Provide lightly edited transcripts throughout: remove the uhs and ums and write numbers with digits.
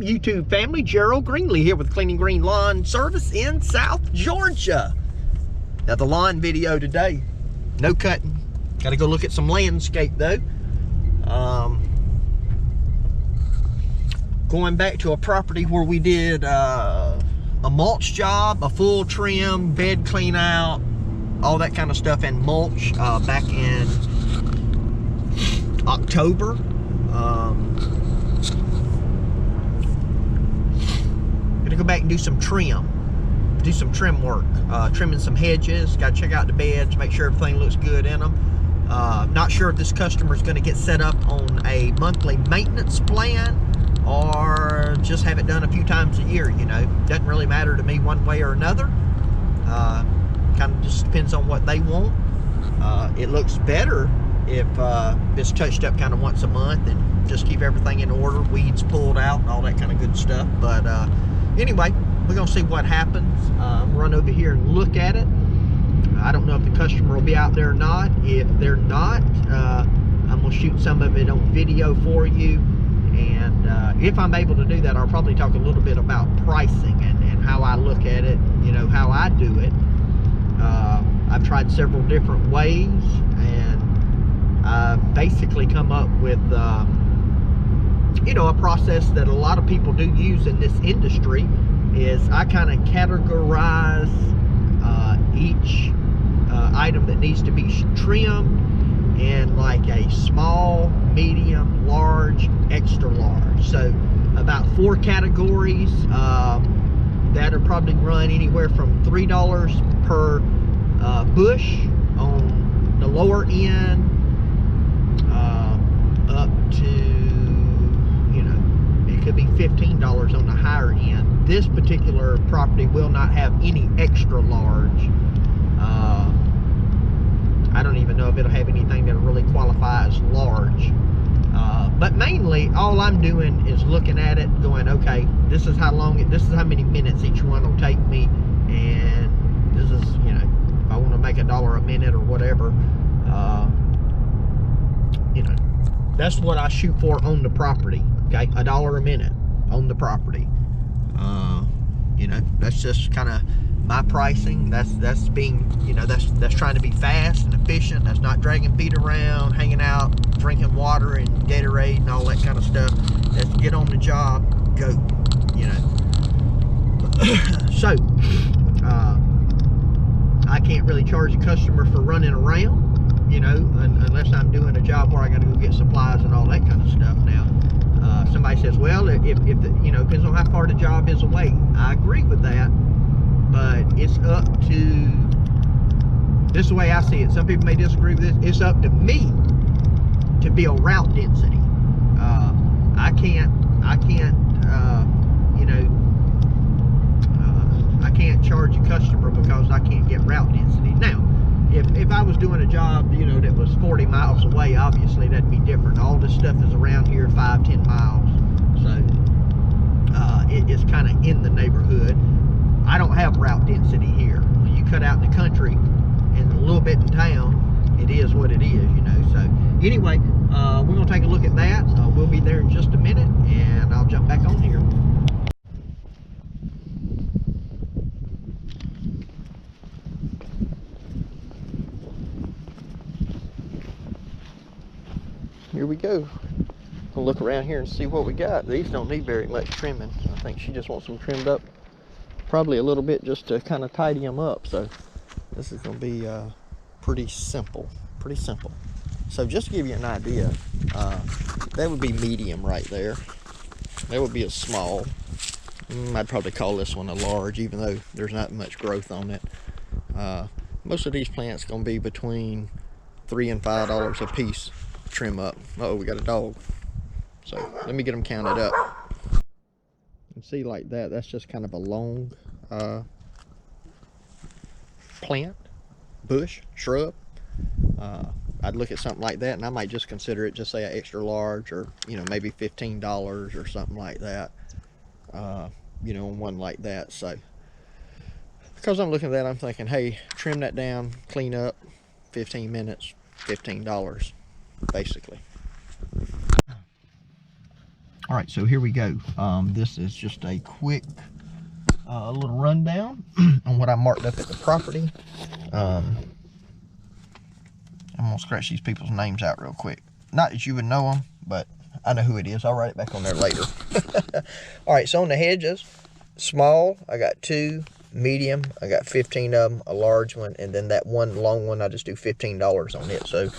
YouTube family? Gerald Greenlee here with Clean & Green Lawn Service in South Georgia. Now the lawn video today, no cutting. Got to go look at some landscape though. Going back to a property where we did a mulch job, a full trim, bed clean out, all that kind of stuff, and mulch back in October. Gonna go back and do some trim work, trimming some hedges. Got to check out the beds, make sure everything looks good in them. Not sure if this customer is going to get set up on a monthly maintenance plan or just have it done a few times a year. You know, doesn't really matter to me one way or another. Kind of just depends on what they want. It looks better if it's touched up kind of once a month and just keep everything in order, weeds pulled out and all that kind of good stuff. But anyway, we're gonna see what happens. Run over here and look at it. I don't know if the customer will be out there or not. If they're not, I'm gonna shoot some of it on video for you. And if I'm able to do that, I'll probably talk a little bit about pricing and how I look at it, you know, how I do it. I've tried several different ways, and I've basically come up with, you know, a process that a lot of people do use in this industry. Is I kind of categorize each item that needs to be trimmed in like a small, medium, large, extra large. So about 4 categories that are probably run anywhere from $3 per bush on the lower end up to, you know, it could be $15 on the higher end. This particular property will not have any extra large. I don't even know if it'll have anything that'll really qualify as large. But mainly, all I'm doing is looking at it, going, okay, this is how long, this is how many minutes each one will take me, and this is, you know, if I want to make $1 a minute or whatever, you know, that's what I shoot for on the property. Okay, $1 a minute on the property. You know, that's just kind of my pricing. That's being, you know, that's trying to be fast and efficient. That's not dragging feet around, hanging out, drinking water and Gatorade and all that kind of stuff. That's get on the job, go, you know. So I can't really charge a customer for running around, you know, unless I'm doing a job where I got to go get supplies and all that kind of stuff. Now somebody says, well, if the, you know, depends on how far the job is away. I agree with that, but it's up to, this is the way I see it. Some people may disagree with this. It's up to me to build route density. I can't you know, I can't charge a customer because I can't get route density. Now, if I was doing a job, you know, that was 40 miles away, obviously that'd be different. All this stuff is around here 5-10 miles, so it's kind of in the neighborhood. I don't have route density here. When you cut out in the country and a little bit in town, it is what it is, you know. So anyway, we're gonna take a look at that. We'll be there in just a minute, and I'll jump back on here. Here we go. We'll look around here and see what we got. These don't need very much trimming. I think she just wants them trimmed up probably a little bit just to kind of tidy them up. So this is going to be pretty simple. So just to give you an idea, that would be medium right there. That would be a small. I'd probably call this one a large, even though there's not much growth on it. Most of these plants going to be between $3 and $5 a piece. Trim up. Uh-oh, we got a dog. So let me get them counted up. And see, like that, that's just kind of a long plant, bush, shrub. I'd look at something like that, and I might just consider it just say an extra large, or, you know, maybe $15 or something like that. You know, one like that. So because I'm looking at that, I'm thinking, hey, trim that down, clean up, 15 minutes, $15 basically. All right, so here we go. This is just a quick little rundown on what I marked up at the property. I'm gonna scratch these people's names out real quick. Not that you would know them, but I know who it is. I'll write it back on there later. All right, so on the Hedges, small, I got 2. Medium, I got 15 of them, a large one, and then that one long one, I just do $15 on it. So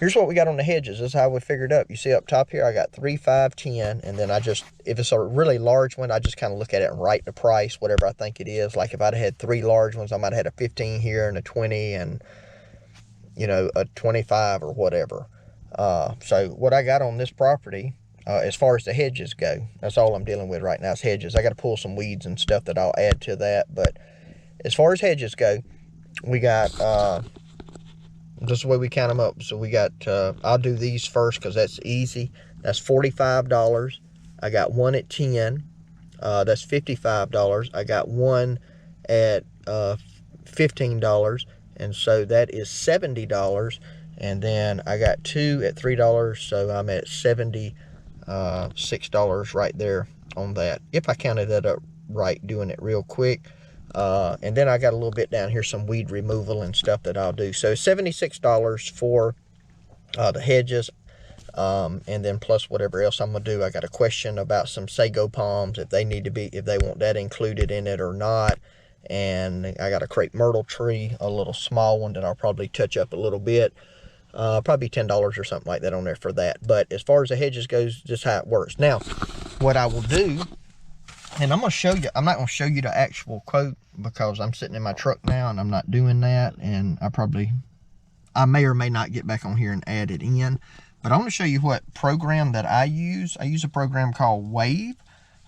here's what we got on the Hedges. This is how we figured up. You see up top here, I got 3, 5, 10, and then I just, if it's a really large one, I just kind of look at it and write the price, whatever I think it is. Like if I'd had 3 large ones, I might have had a 15 here and a 20 and, you know, a 25 or whatever. So what I got on this property, as far as the hedges go, that's all I'm dealing with right now is hedges. I got to pull some weeds and stuff that I'll add to that. But as far as hedges go, we got, this is the way we count them up. So we got, I'll do these first because that's easy. That's $45. I got one at 10. That's $55. I got one at $15. And so that is $70. And then I got 2 at $3. So I'm at $76 right there on that, if I counted that up right, doing it real quick. And then I got a little bit down here, some weed removal and stuff that I'll do. So $76 for the hedges, and then plus whatever else I'm gonna do. I got a question about some sago palms, if they need to be, if they want that included in it or not. And I got a crepe myrtle tree, a little small one that I'll probably touch up a little bit. Probably $10 or something like that on there for that. But as far as the hedges goes, just how it works. Now, what I will do, and I'm going to show you, I'm not going to show you the actual quote because I'm sitting in my truck now and I'm not doing that. And I may or may not get back on here and add it in. But I'm going to show you what program that I use. I use a program called Wave.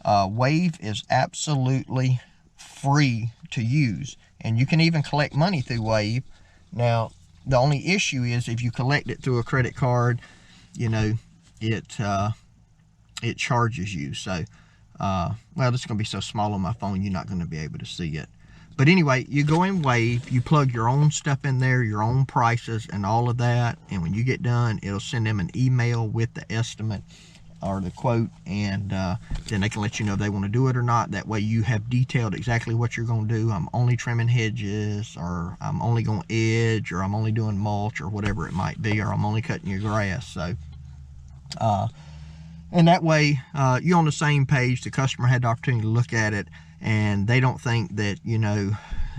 Wave is absolutely free to use. And you can even collect money through Wave. Now, the only issue is if you collect it through a credit card, you know, it charges you. So, well, this is going to be so small on my phone, you're not going to be able to see it. But anyway, you go in Wave, you plug your own stuff in there, your own prices and all of that. And when you get done, it'll send them an email with the estimate or the quote, and then they can let you know if they want to do it or not. That way you have detailed exactly what you're going to do. I'm only trimming hedges, or I'm only going to edge, or I'm only doing mulch, or whatever it might be, or I'm only cutting your grass. So and that way you're on the same page. The customer had the opportunity to look at it, and they don't think that, you know,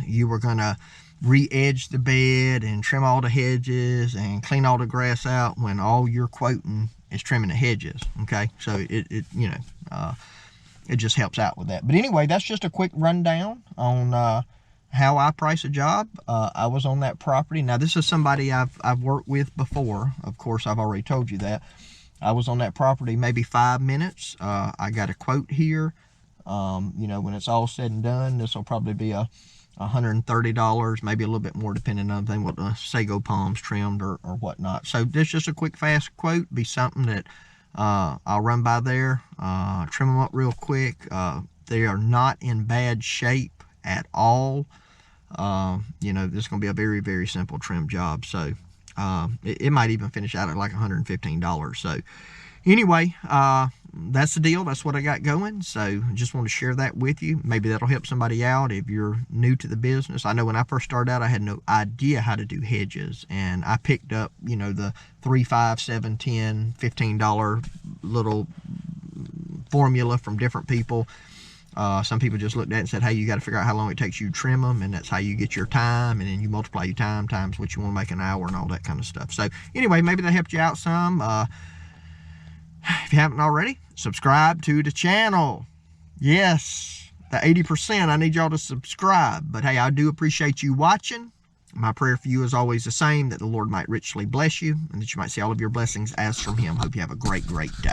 you were going to re-edge the bed and trim all the hedges and clean all the grass out when all you're quoting is trimming the hedges. Okay, so it you know, it just helps out with that. But anyway, that's just a quick rundown on how I price a job. I was on that property. Now this is somebody I've worked with before. Of course, I've already told you that. I was on that property maybe 5 minutes. I got a quote here. You know, when it's all said and done, this will probably be $130, maybe a little bit more depending on what the sago palms trimmed or whatnot. So this is just a quick fast quote. Be something that I'll run by there, trim them up real quick. They are not in bad shape at all. You know, this is going to be a very, very simple trim job. So it might even finish out at like $115. So anyway, that's the deal. That's what I got going. So just want to share that with you. Maybe that'll help somebody out if you're new to the business. I know when I first started out, I had no idea how to do hedges, and I picked up, you know, the $3, $5, $7, $10, $15 little formula from different people. Some people just looked at it and said, hey, you got to figure out how long it takes you to trim them, and that's how you get your time, and then you multiply your time times what you want to make an hour and all that kind of stuff. So anyway, maybe that helped you out some. If you haven't already, subscribe to the channel. Yes, the 80%, I need y'all to subscribe. But hey, I do appreciate you watching. My prayer for you is always the same, that the Lord might richly bless you and that you might see all of your blessings as from Him. Hope you have a great, great day.